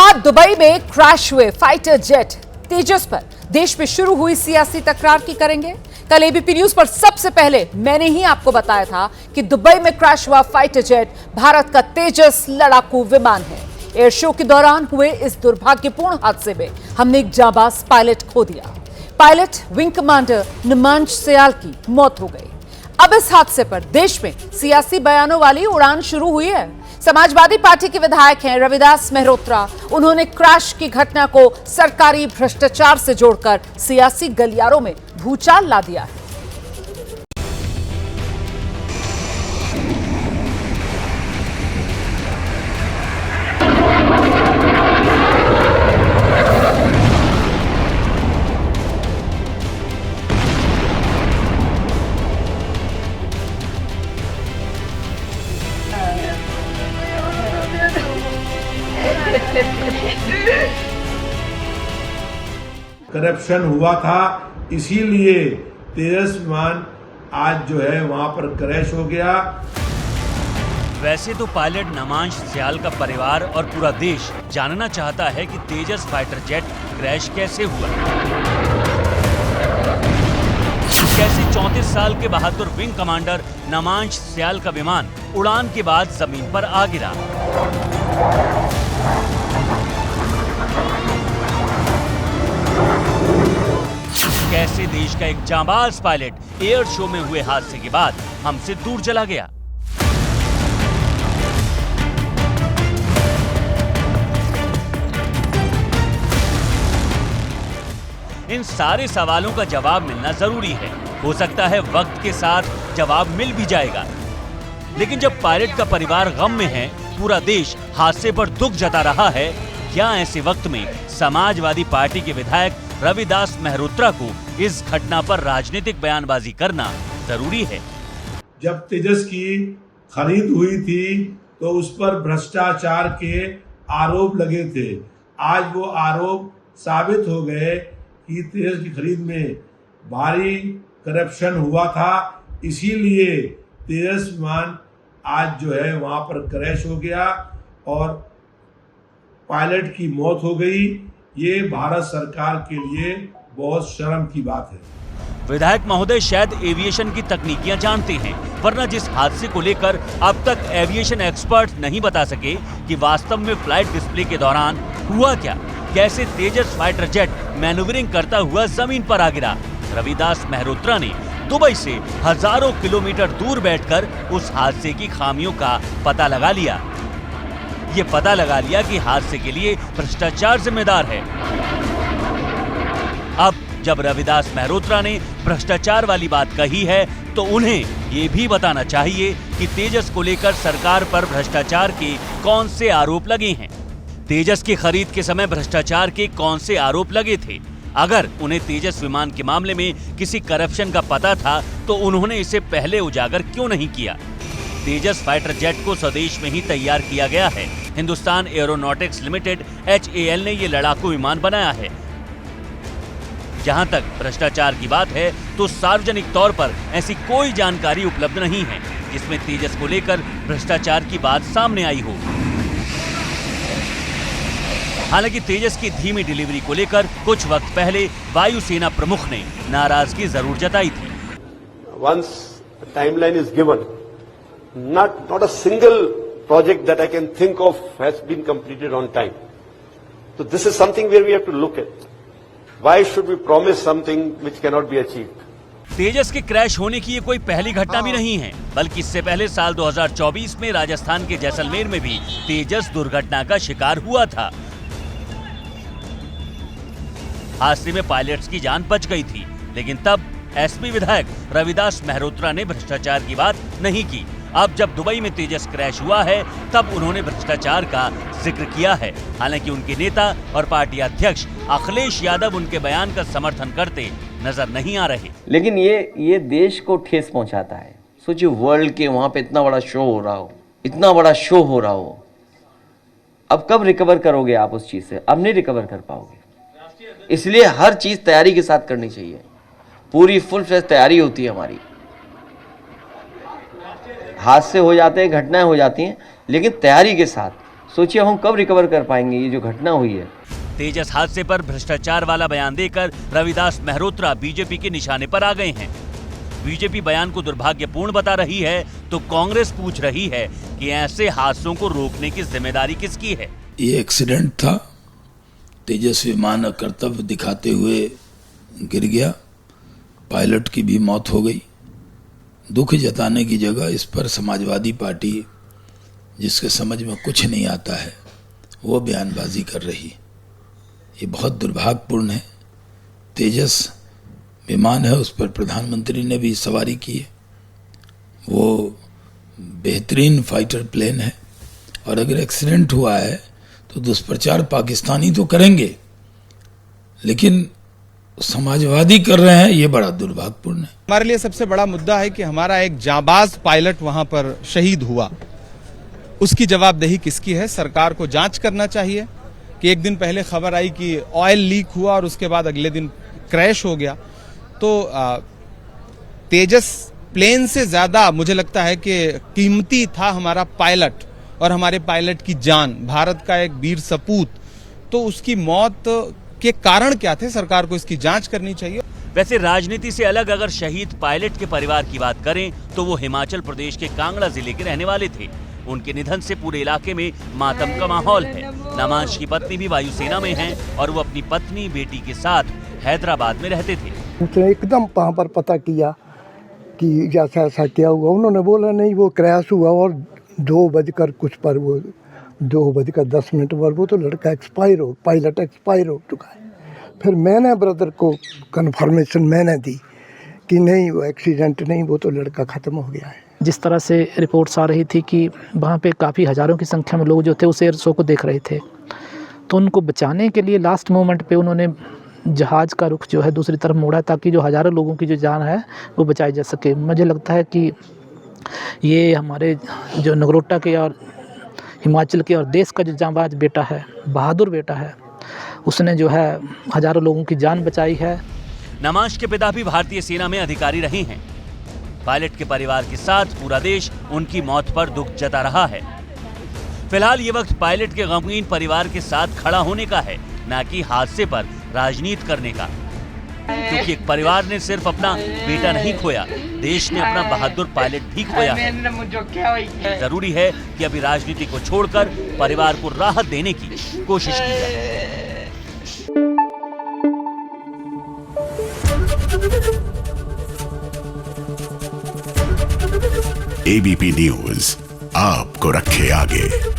बाद दुबई में क्रैश हुए फाइटर जेट तेजस पर देश में शुरू हुई सियासी तकरार की करेंगे। कल एबीपी न्यूज पर सबसे पहले मैंने ही आपको बताया था कि दुबई में क्रैश हुआ फाइटर जेट भारत का तेजस लड़ाकू विमान है। एयर शो के दौरान हुए इस दुर्भाग्यपूर्ण हादसे में हमने एक जांबाज पायलट खो दिया। पायलट विंग कमांडर नुमांश सयाल की मौत हो गई। अब इस हादसे पर देश में सियासी बयानों वाली उड़ान शुरू हुई है। समाजवादी पार्टी के विधायक हैं रविदास मेहरोत्रा। उन्होंने क्रैश की घटना को सरकारी भ्रष्टाचार से जोड़कर सियासी गलियारों में भूचाल ला दिया है। करप्शन हुआ था, इसीलिए तेजस विमान आज जो है वहां पर क्रैश हो गया। वैसे तो पायलट नुमांश सयाल का परिवार और पूरा देश जानना चाहता है कि तेजस फाइटर जेट क्रैश कैसे हुआ। कैसे 34 साल के बहादुर विंग कमांडर नुमांश सयाल का विमान उड़ान के बाद जमीन पर आ गिरा। कैसे देश का एक जांबाज पायलट एयर शो में हुए हादसे के बाद हमसे दूर चला गया। इन सारे सवालों का जवाब मिलना जरूरी है। हो सकता है वक्त के साथ जवाब मिल भी जाएगा, लेकिन जब पायलट का परिवार गम में है, पूरा देश हादसे पर दुख जता रहा है, क्या ऐसे वक्त में समाजवादी पार्टी के विधायक रविदास मेहरोत्रा को इस घटना पर राजनीतिक बयानबाजी करना जरूरी है। जब तेजस की खरीद हुई थी तो उस पर भ्रष्टाचार के आरोप लगे थे। आज वो आरोप साबित हो गए कि तेजस की खरीद में भारी करप्शन हुआ था, इसीलिए तेजस विमान आज जो है वहां पर क्रैश हो गया और पायलट की मौत हो गई। ये भारत सरकार के लिए बहुत शर्म की बात है। विधायक महोदय शायद एविएशन की तकनीकियां जानते हैं, वरना जिस हादसे को लेकर अब तक एविएशन एक्सपर्ट नहीं बता सके कि वास्तव में फ्लाइट डिस्प्ले के दौरान हुआ क्या, कैसे तेजस फाइटर जेट मैन्यूवरिंग करता हुआ जमीन पर आ गिरा। रविदास मेहरोत्रा ने दुबई से हजारों किलोमीटर दूर बैठकर उस हादसे की खामियों का पता लगा लिया। ये पता लगा लिया कि हादसे के लिए भ्रष्टाचार जिम्मेदार है। अब जब रविदास मेहरोत्रा ने भ्रष्टाचार वाली बात कही है, तो उन्हें ये भी बताना चाहिए कि तेजस को लेकर सरकार पर भ्रष्टाचार के कौन से आरोप लगे हैं। तेजस की खरीद के समय भ्रष्टाचार के कौन से आरोप लगे थे। अगर उन्हें तेजस विमान के मामले में किसी करप्शन का पता था, तो उन्होंने इसे पहले उजागर क्यों नहीं किया। तेजस फाइटर जेट को स्वदेश में ही तैयार किया गया है। हिंदुस्तान एरोनॉटिक्स लिमिटेड HAL ने ये लड़ाकू विमान बनाया है। जहां तक भ्रष्टाचार की बात है, तो सार्वजनिक तौर पर ऐसी कोई जानकारी उपलब्ध नहीं है जिसमें तेजस को लेकर भ्रष्टाचार की बात सामने आई हो। हालांकि तेजस की धीमी डिलीवरी को लेकर कुछ वक्त पहले वायुसेना प्रमुख ने नाराजगी जरूर जताई थी। Once a timeline is given, not a single project that I can think of has been completed on time. So this is something where we have to look at. Why should we promise something which cannot be achieved? तेजस के crash होने की ये कोई पहली घटना भी नहीं है, बल्कि इससे पहले साल 2024 में राजस्थान के जैसलमेर में भी तेजस दुर्घटना का शिकार हुआ था। हादसे में पायलट्स की जान बच गई थी, लेकिन तब एसपी विधायक रविदास मेहरोत्रा ने भ्रष्टाचार की बात नहीं की। अब जब दुबई में तेजस क्रैश हुआ है, तब उन्होंने भ्रष्टाचार का जिक्र किया है। हालांकि उनके नेता और पार्टी अध्यक्ष अखिलेश यादव उनके बयान का समर्थन करते नजर नहीं आ रहे। लेकिन ये देश को ठेस पहुंचाता है। सोचिए वर्ल्ड के वहां पे इतना बड़ा शो हो रहा हो, इतना बड़ा शो हो रहा हो, अब कब रिकवर करोगे आप उस चीज से? अब नहीं रिकवर कर पाओगे। इसलिए हर चीज तैयारी के साथ करनी चाहिए। पूरी फुल फ्लेज तैयारी होती है हमारी। हादसे हो जाते हैं, घटनाएं हो जाती हैं, लेकिन तैयारी के साथ सोचिए हम कब रिकवर कर पाएंगे ये जो घटना हुई है। तेजस हादसे पर भ्रष्टाचार वाला बयान देकर रविदास मेहरोत्रा बीजेपी के निशाने पर आ गए हैं। बीजेपी बयान को दुर्भाग्यपूर्ण बता रही है तो कांग्रेस पूछ रही है कि ऐसे हादसों को रोकने की जिम्मेदारी किसकी है। ये एक्सीडेंट था, तेजस विमान कर्तव्य दिखाते हुए गिर गया, पायलट की भी मौत हो गई। दुख जताने की जगह इस पर समाजवादी पार्टी, जिसके समझ में कुछ नहीं आता है, वो बयानबाजी कर रही है। ये बहुत दुर्भाग्यपूर्ण है। तेजस विमान है, उस पर प्रधानमंत्री ने भी सवारी की है। वो बेहतरीन फाइटर प्लेन है और अगर एक्सीडेंट हुआ है तो दुष्प्रचार पाकिस्तानी तो करेंगे, लेकिन समाजवादी कर रहे हैं, ये बड़ा दुर्भाग्यपूर्ण है। हमारे लिए सबसे बड़ा मुद्दा है कि हमारा एक जाबाज पायलट वहां पर शहीद हुआ, उसकी जवाबदेही किसकी है। सरकार को जांच करना चाहिए कि एक दिन पहले खबर आई कि ऑयल लीक हुआ और उसके बाद अगले दिन क्रैश हो गया। तो तेजस प्लेन से ज्यादा मुझे लगता है कि कीमती था हमारा पायलट और हमारे पायलट की जान, भारत का एक वीर सपूत। तो उसकी मौत के कारण क्या थे, सरकार को इसकी जांच करनी चाहिए। वैसे राजनीति से अलग अगर शहीद पायलट के परिवार की बात करें तो वो हिमाचल प्रदेश के कांगड़ा जिले के रहने वाले थे। उनके निधन से पूरे इलाके में मातम का माहौल है। नमांश की पत्नी भी वायुसेना में हैं और वो अपनी पत्नी बेटी के साथ हैदराबाद में रहते थे। उसने एकदम वहाँ पर पता किया कि ऐसा ऐसा क्या हुआ। उन्होंने बोला नहीं वो क्रैश हुआ और 2:00 कुछ पर, वो 2:10 पर वो तो लड़का एक्सपायर हो, पायलट एक्सपायर हो चुका है। फिर मैंने ब्रदर को कन्फर्मेशन मैंने दी कि नहीं वो एक्सीडेंट नहीं, वो तो लड़का ख़त्म हो गया है। जिस तरह से रिपोर्ट्स आ रही थी कि वहाँ पे काफ़ी हज़ारों की संख्या में लोग जो थे उस एयर शो को देख रहे थे, तो उनको बचाने के लिए लास्ट मोमेंट पे उन्होंने जहाज़ का रुख जो है दूसरी तरफ मोड़ा ताकि जो हज़ारों लोगों की जो जान है वो बचाई जा सके। मुझे लगता है कि ये हमारे जो नगरोटा के और हिमाचल के और देश का जो जांबाज बेटा है, बहादुर बेटा है, उसने जो है हज़ारों लोगों की जान बचाई है। नमांश के पिता भी भारतीय सेना में अधिकारी रहे हैं। पायलट के परिवार के साथ पूरा देश उनकी मौत पर दुख जता रहा है। फिलहाल ये वक्त पायलट के गमगीन परिवार के साथ खड़ा होने का है, न कि हादसे पर राजनीति करने का। क्योंकि एक परिवार ने सिर्फ अपना बेटा नहीं खोया, देश ने अपना बहादुर पायलट भी खोया है। जरूरी है कि अभी राजनीति को छोड़कर परिवार को राहत देने की कोशिश की जाए। एबीपी न्यूज आपको रखे आगे।